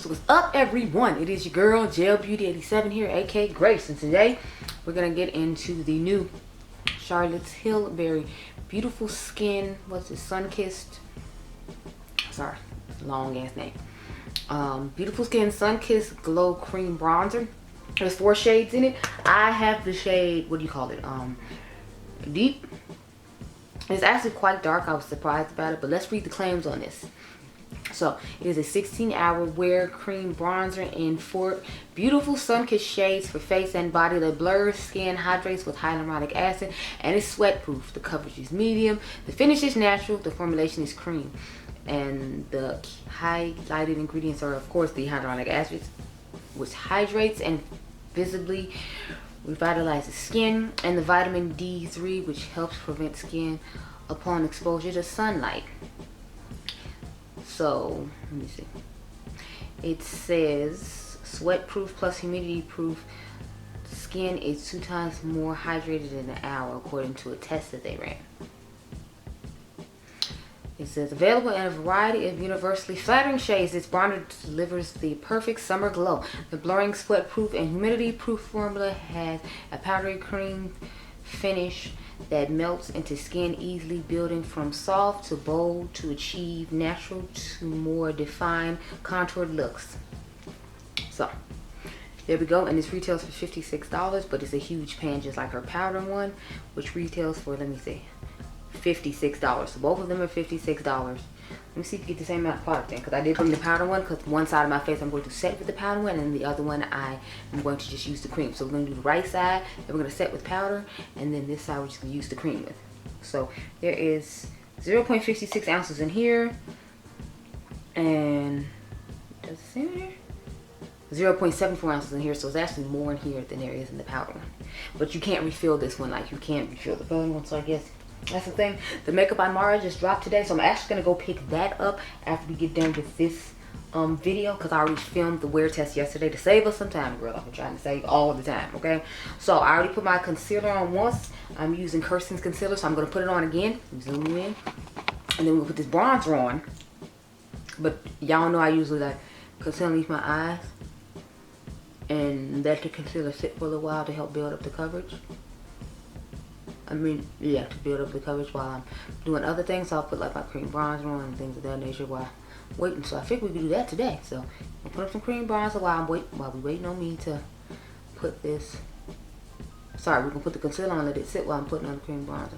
What's up, everyone? It is your girl Gel Beauty 87 here, aka Grace, and today we're gonna get into the new Charlotte's Tilbury Beautiful Skin. What's it? Sun-Kissed. Sorry, long ass name. Beautiful Skin Sun-Kissed Glow Cream Bronzer. There's 4 shades in it. I have the shade, what do you call it? Deep. It's actually quite dark. I was surprised about it, but let's read the claims on this. So it is a 16-hour wear cream bronzer in 4 beautiful sun-kissed shades for face and body that blurs skin, hydrates with hyaluronic acid, and is sweat proof. The coverage is medium, the finish is natural, the formulation is cream, and the highlighted ingredients are of course the hyaluronic acid, which hydrates and visibly revitalizes skin, and the vitamin D3, which helps prevent skin upon exposure to sunlight. So let me see, it says sweat proof plus humidity proof. Skin is 2 times more hydrated in an hour according to a test that they ran. It says available in a variety of universally flattering shades, this bronzer delivers the perfect summer glow. The blurring sweat proof and humidity proof formula has a powdery cream finish that melts into skin easily, building from soft to bold to achieve natural to more defined contoured looks. So there we go, and this retails for $56, but it's a huge pan just like her powder one, which retails for, let me see, $56. So both of them are $56. Let me see if you get the same amount of product in, because I did bring the powder one, because one side of my face I'm going to set with the powder one, and the other one I am going to just use the cream. So we're going to do the right side, and we're going to set with powder, and then this side we're just going to use the cream with. So there is 0.56 ounces in here, and does it say in here? 0.74 ounces in here, so it's actually more in here than there is in the powder one. But you can't refill this one like you can't refill the powder one, so I guess that's the thing. The Makeup by Mara just dropped today, so I'm actually gonna go pick that up after we get done with this video, because I already filmed the wear test yesterday to save us some time, girl. I've been trying to save all the time, okay? So I already put my concealer on once. I'm using Kirsten's concealer, so I'm gonna put it on again. Zoom in, and then we'll put this bronzer on. But y'all know I usually like concealer underneath my eyes and let the concealer sit for a little while to help build up the coverage. I mean, yeah, to build up the coverage while I'm doing other things. So I'll put like my cream bronzer on and things of that nature while waiting. So I think we can do that today. So I'll put up some cream bronzer while we're waiting on me to put this. Sorry, we're gonna put the concealer on and let it sit while I'm putting on the cream bronzer.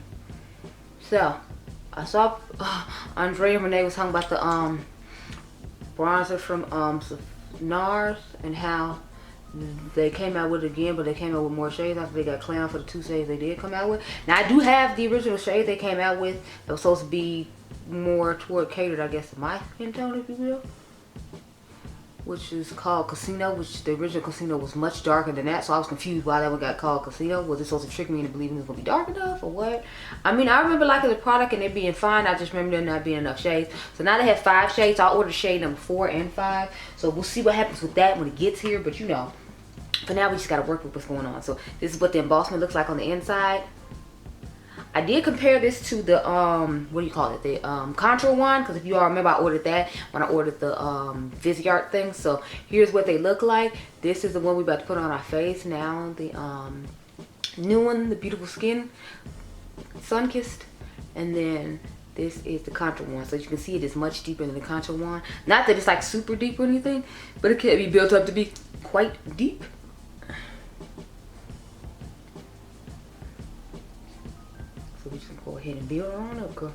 So I saw Andrea and Renee was talking about the bronzer from NARS and how they came out with it again, but they came out with more shades after they got clowned for the 2 shades they did come out with. Now I do have the original shade they came out with that was supposed to be more toward catered, I guess, to my skin tone, if you will, which is called Casino, which the original Casino was much darker than that. So I was confused why that one got called Casino. Was it supposed to trick me into believing it was gonna be dark enough or what? I mean, I remember liking the product and it being fine. I just remember there not being enough shades. So now they have 5 shades. I ordered shade number 4 and 5. So we'll see what happens with that when it gets here. But you know, for now we just gotta work with what's going on. So this is what the embossment looks like on the inside. I did compare this to the what do you call it, the contour one, because if you all remember I ordered that when I ordered the Viseart thing. So here's what they look like. This is the one we're about to put on our face now. The new one, the Beautiful Skin Sun-Kissed, and then this is the contour one. So you can see it is much deeper than the contour one. Not that it's like super deep or anything, but it can be built up to be quite deep. So we're just gonna go ahead and build on up, girl.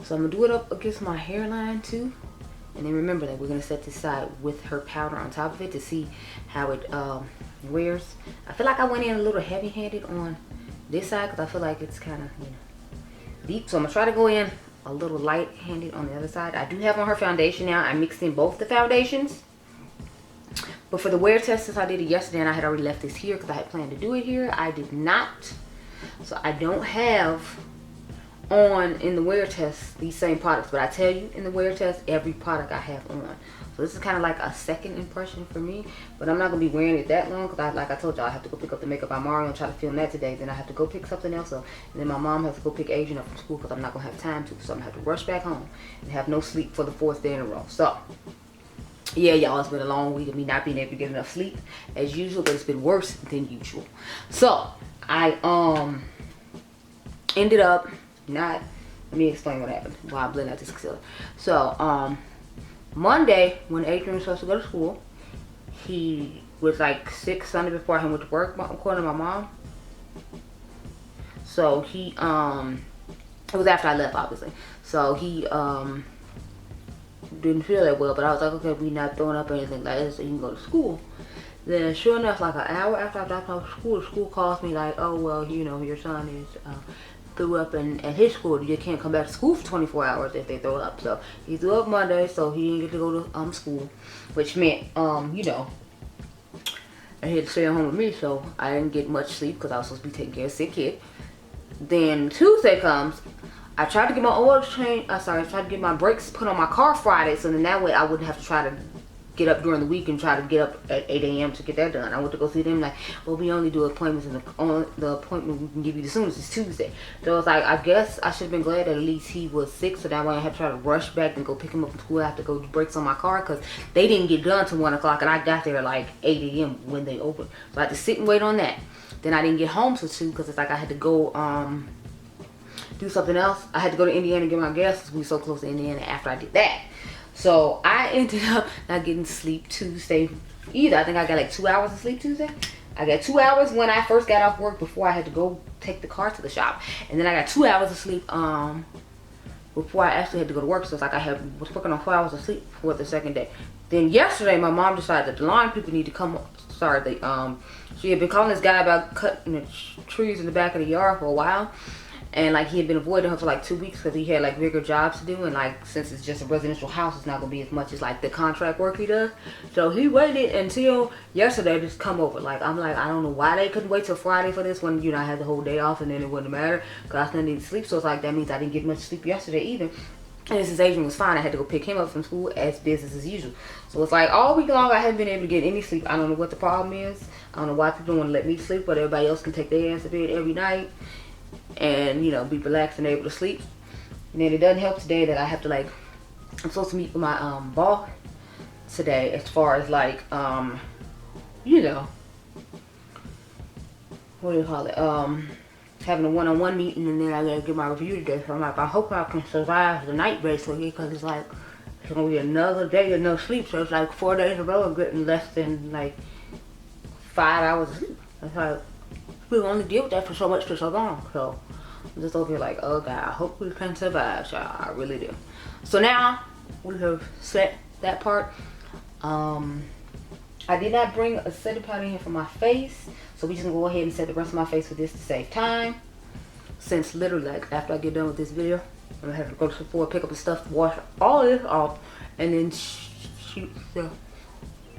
So I'm gonna do it up against my hairline too. And then remember that we're gonna set this side with her powder on top of it to see how it wears. I feel like I went in a little heavy-handed on this side because I feel like it's kind of, you know, deep. So I'm gonna try to go in a little light-handed on the other side. I do have on her foundation now. I mixed in both the foundations. But for the wear test, since I did it yesterday and I had already left this here because I had planned to do it here, I did not. So I don't have on in the wear test these same products, but I tell you in the wear test every product I have on. So this is kind of like a second impression for me, but I'm not gonna be wearing it that long because like I told y'all, I have to go pick up the Makeup by Mario and try to film that today. Then I have to go pick something else up, and then my mom has to go pick Adrian up from school because I'm not gonna have time to. So I'm gonna have to rush back home and have no sleep for the 4th day in a row. So Yeah, y'all, it's been a long week of me not being able to get enough sleep as usual, but it's been worse than usual. So I ended up not, let me explain what happened while I blend out this concealer. So Monday, when Adrian was supposed to go to school, he was like sick Sunday before I went to work, according to my mom. So he it was after I left, obviously. So he didn't feel that well, but I was like, okay, we not throwing up or anything like that, so you can go to school. Then sure enough, like an hour after I dropped off school, the school calls me like, oh well, you know, your son is threw up at his school. You can't come back to school for 24 hours if they throw up. So he threw up Monday, so he didn't get to go to school, which meant you know, I had to stay at home with me, so I didn't get much sleep because I was supposed to be taking care of a sick kid. Then Tuesday comes. I tried to get my oil change. I tried to get my brakes put on my car Friday, so then that way I wouldn't have to try to get up during the week and try to get up at 8 a.m. to get that done. I went to go see them, like, well, we only do appointments, and the appointment we can give you the soonest is Tuesday. So it's like, I guess I should have been glad that at least he was sick, so that way I had to try to rush back and go pick him up from school. I have to go do brakes on my car because they didn't get done till 1 o'clock, and I got there like 8 a.m. when they opened. So I had to sit and wait on that. Then I didn't get home till 2 because it's like I had to go do something else. I had to go to Indiana and get my gas because we were so close to Indiana after I did that. So I ended up not getting sleep Tuesday either. I think I got like 2 hours of sleep Tuesday. I got 2 hours when I first got off work before I had to go take the car to the shop. And then I got 2 hours of sleep before I actually had to go to work. So it's like I was working on 4 hours of sleep for the second day. Then yesterday my mom decided that the lawn people need to come. Sorry, she had been calling this guy about cutting the trees in the back of the yard for a while. And like he had been avoiding her for like 2 weeks because he had like bigger jobs to do, and like since it's just a residential house, it's not gonna be as much as like the contract work he does. So he waited until yesterday to just come over. Like I'm like, I don't know why they couldn't wait till Friday for this when, you know, I had the whole day off and then it wouldn't matter because I still needed sleep. So it's like that means I didn't get much sleep yesterday either. And since Adrian was fine, I had to go pick him up from school as business as usual. So it's like all week long I haven't been able to get any sleep. I don't know what the problem is. I don't know why people don't want to let me sleep, but everybody else can take their ass to bed every night and, you know, be relaxed and able to sleep. And then it doesn't help today that I have to, like, I'm supposed to meet with my boss today as far as like you know, what do you call it, having a one-on-one meeting, and then I gotta get my review today. So I'm like, I hope I can survive the night basically, because it's like it's gonna be another day of no sleep. So it's like 4 days in a row of getting less than like 5 hours of sleep. It's like we only deal with that for so much for so long. So I'm just over here like, oh God, I hope we can survive, y'all. I really do. So now we have set that part. I did not bring a setting powder in here for my face, so we just gonna go ahead and set the rest of my face with this to save time. Since literally, like, after I get done with this video, I'm gonna have to go to Sephora, pick up the stuff, wash all this off, and then shoot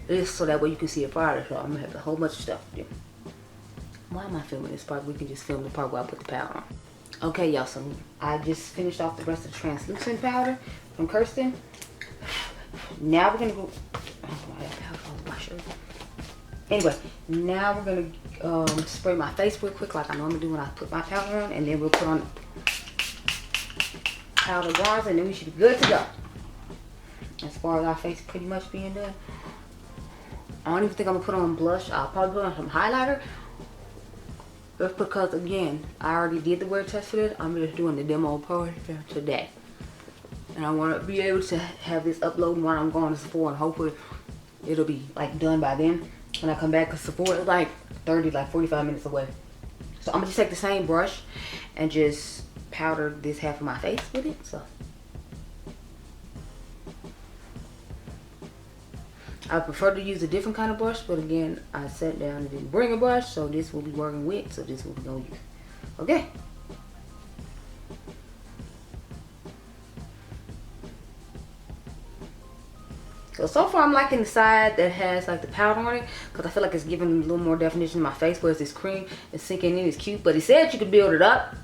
this so that way you can see it prior. So I'm gonna have a whole bunch of stuff to do. Why am I filming this part? We can just film the part where I put the powder on. Okay, y'all, so I just finished off the rest of the translucent powder from Kirsten. Now we're gonna go. Oh, I have powder all over my shirt. Anyway, now we're gonna spray my face real quick, like I normally do when I put my powder on, and then we'll put on powder bronzer, and then we should be good to go. As far as our face pretty much being done, I don't even think I'm gonna put on blush. I'll probably put on some highlighter. Just because, again, I already did the wear test for this. I'm just doing the demo part today. And I want to be able to have this uploading while I'm going to Sephora, and hopefully it'll be like done by then when I come back, because Sephora is like 45 minutes away. So I'm gonna just take the same brush and just powder this half of my face with it. So I prefer to use a different kind of brush, but again, I sat down and didn't bring a brush, so this will be working with, so this will be gonna use. Okay. So far I'm liking the side that has like the powder on it, because I feel like it's giving a little more definition to my face, whereas this cream is sinking in. It's cute, but it said you could build it up.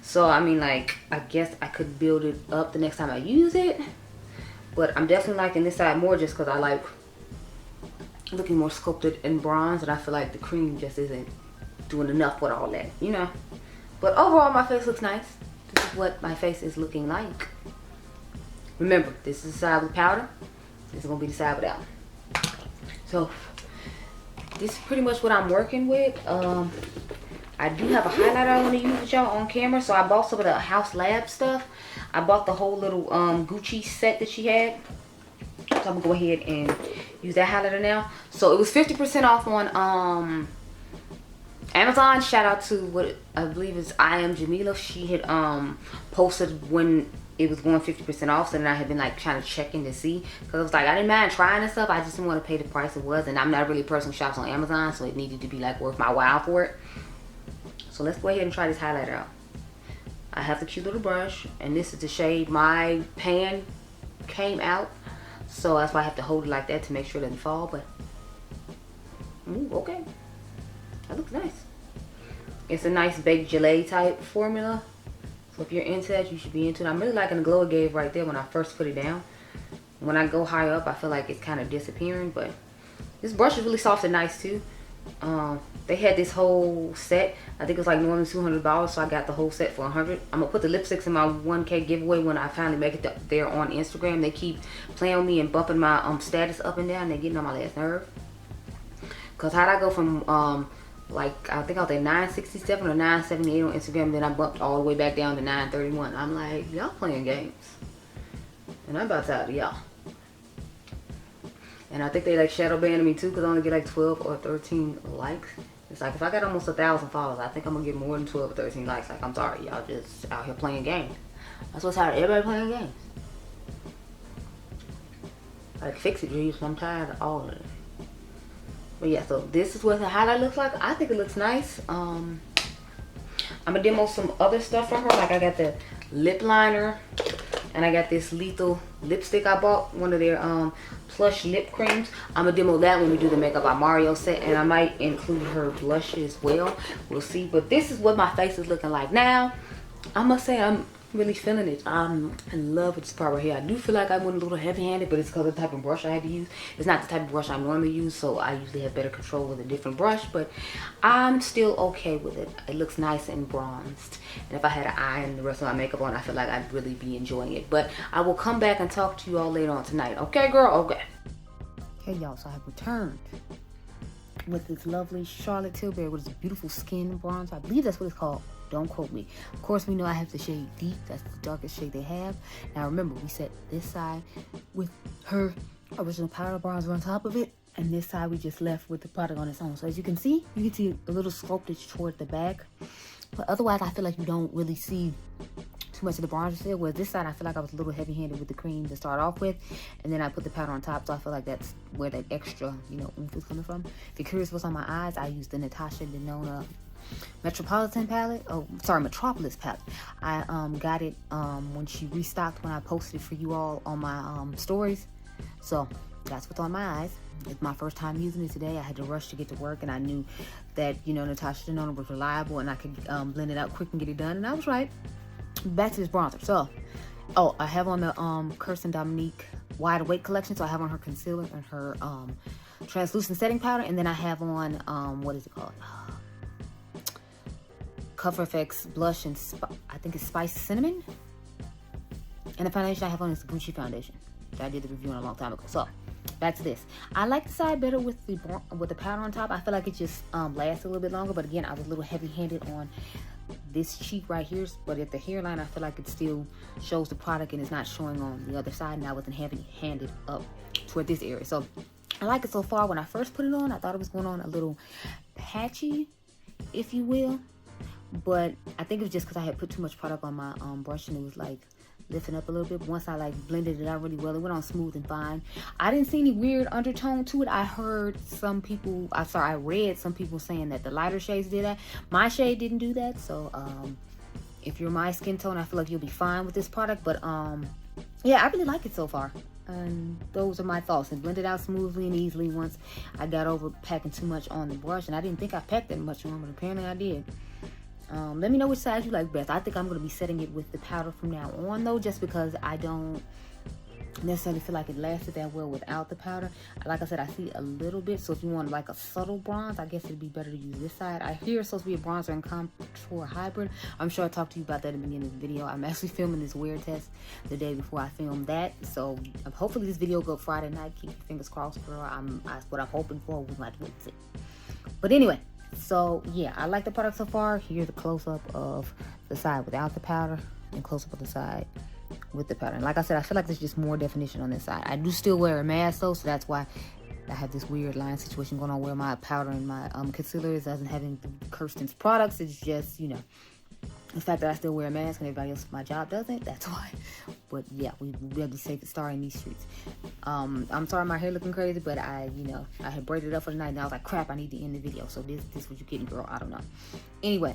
So I mean, like, I guess I could build it up the next time I use it. But I'm definitely liking this side more just because I like looking more sculpted and bronze, and I feel like the cream just isn't doing enough with all that, you know. But overall my face looks nice. This is what my face is looking like. Remember, this is the side with powder. This is gonna be the side without. So this is pretty much what I'm working with. I do have a highlighter I want to use with y'all on camera, so I bought some of the House Lab stuff. I bought the whole little Gucci set that she had, so I'm gonna go ahead and use that highlighter now. So it was 50% off on Amazon. Shout out to what I believe is I Am Jamila. She had posted when it was going 50% off, so then I had been like trying to check in to see, because I was like, I didn't mind trying and stuff, I just didn't want to pay the price it was, and I'm not really a person who shops on Amazon, so it needed to be like worth my while for it. So let's go ahead and try this highlighter out. I have the cute little brush, and this is the shade my pan came out, so that's why I have to hold it like that to make sure it doesn't fall. But ooh, okay, that looks nice. It's a nice baked gelée type formula, so if you're into that, you should be into it. I'm really liking the glow it gave right there when I first put it down. When I go higher up, I feel like it's kind of disappearing, but this brush is really soft and nice too. They had this whole set. I think it's like more than $200, so I got the whole set for $100. I'm gonna put the lipsticks in my 1K giveaway when I finally make it there on Instagram. They keep playing with me and bumping my status up and down. They're getting on my last nerve. Cause how'd I go from like I think I was at 967 or 978 on Instagram, then I bumped all the way back down to 931. I'm like, y'all playing games, and I'm about tired of y'all. And I think they like shadow banning me too, because I only get like 12 or 13 likes. It's like if I got almost 1,000 followers, I think I'm gonna get more than 12 or 13 likes. Like, I'm sorry, y'all just out here playing games. That's what's tired of everybody playing games. Like, fix it, Jeeves. I'm tired of all of it. But yeah, so this is what the highlight looks like. I think it looks nice. I'm gonna demo some other stuff from her. Like, I got the lip liner, and I got this Lethal lipstick I bought, one of their plush lip creams. I'm gonna demo that when we do the Makeup by Mario set, and I might include her blush as well. We'll see. But this is what my face is looking like now. I must say I'm really feeling it. I'm in love with this part right here. I do feel like I went a little heavy-handed, but it's because of the type of brush I had to use. It's not the type of brush I normally use, so I usually have better control with a different brush, but I'm still okay with it. It looks nice and bronzed, and if I had an eye and the rest of my makeup on, I feel like I'd really be enjoying it. But I will come back and talk to you all later on tonight. Okay, girl? Okay. Hey, y'all, so I have returned with this lovely Charlotte Tilbury with this beautiful skin bronze. I believe that's what it's called. Don't quote me. Of course, we know I have the shade Deep. That's the darkest shade they have. Now, remember, we set this side with her original powder bronzer on top of it, and this side we just left with the product on its own. So as you can see a little sculptage toward the back, but otherwise, I feel like you don't really see too much of the bronzer still. Whereas this side, I feel like I was a little heavy-handed with the cream to start off with, and then I put the powder on top, so I feel like that's where that extra, oomph is coming from. If you're curious what's on my eyes, I used the Natasha Denona Metropolitan palette. Oh, sorry, Metropolis palette. I got it when she restocked, when I posted it for you all on my stories. So that's what's on my eyes. It's my first time using it today. I had to rush to get to work, and I knew that Natasha Denona was reliable, and I could blend it out quick and get it done, and I was right. Back to this bronzer. So I have on the Kirsten Dominique Wide Awake collection. So I have on her concealer and her translucent setting powder, and then I have on what is it called, Cover FX blush, and I think it's Spice Cinnamon. And the foundation I have on is the Gucci foundation that I did the review on a long time ago. So back to this. I like the side better with the powder on top. I feel like it just lasts a little bit longer. But again, I was a little heavy-handed on this cheek right here. But at the hairline, I feel like it still shows the product and it's not showing on the other side. And I wasn't heavy-handed up toward this area. So I like it so far. When I first put it on, I thought it was going on a little patchy, if you will. But I think it was just because I had put too much product on my brush, and it was like lifting up a little bit. Once I like blended it out really well, it went on smooth and fine. I didn't see any weird undertone to it. I read some people saying that the lighter shades did that. My shade didn't do that. So if you're my skin tone, I feel like you'll be fine with this product. But yeah, I really like it so far. And those are my thoughts. And blended out smoothly and easily once I got over packing too much on the brush. And I didn't think I packed that much on, but apparently I did. Let me know which side you like best. I think I'm going to be setting it with the powder from now on, though, just because I don't necessarily feel like it lasted that well without the powder. Like I said, I see a little bit, so if you want like a subtle bronze, I guess it'd be better to use this side. I hear it's supposed to be a bronzer and contour hybrid. I'm sure I talked to you about that in the beginning of the video. I'm actually filming this wear test the day before I film that, so hopefully this video go Friday night. Keep your fingers crossed, girl. That's what I'm hoping for. We might wait and see. But anyway, so yeah, I like the product so far. Here's the close-up of the side without the powder and close-up of the side with the powder. And like I said, I feel like there's just more definition on this side. I do still wear a mask though, so that's why I have this weird line situation going on where my powder and my concealer doesn't have any Kirsten's products. It's just, you know, the fact that I still wear a mask and everybody else at my job doesn't, that's why. But yeah, we have to save the star in these streets. I'm sorry my hair looking crazy, but I had braided it up for the night and I was like, crap, I need to end the video. So this what you getting, girl. I don't know. Anyway,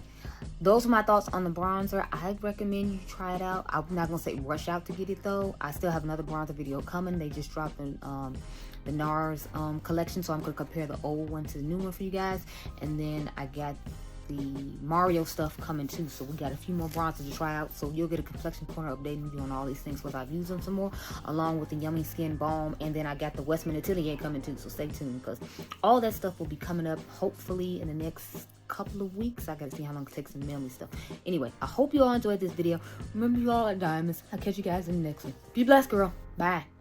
those are my thoughts on the bronzer. I recommend you try it out. I'm not gonna say rush out to get it though. I still have another bronzer video coming. They just dropped the NARS collection, so I'm gonna compare the old one to the new one for you guys. And then I got the Mario stuff coming too, so we got a few more bronzers to try out, so you'll get a complexion corner updating you on all these things because I've used them some more, along with the Yummy Skin Balm. And then I got the Westman Atelier coming too, so stay tuned because all that stuff will be coming up hopefully in the next couple of weeks. I gotta see how long it takes to mail me stuff. Anyway, I hope you all enjoyed this video. Remember, you all are diamonds. I'll catch you guys in the next one. Be blessed, girl. Bye.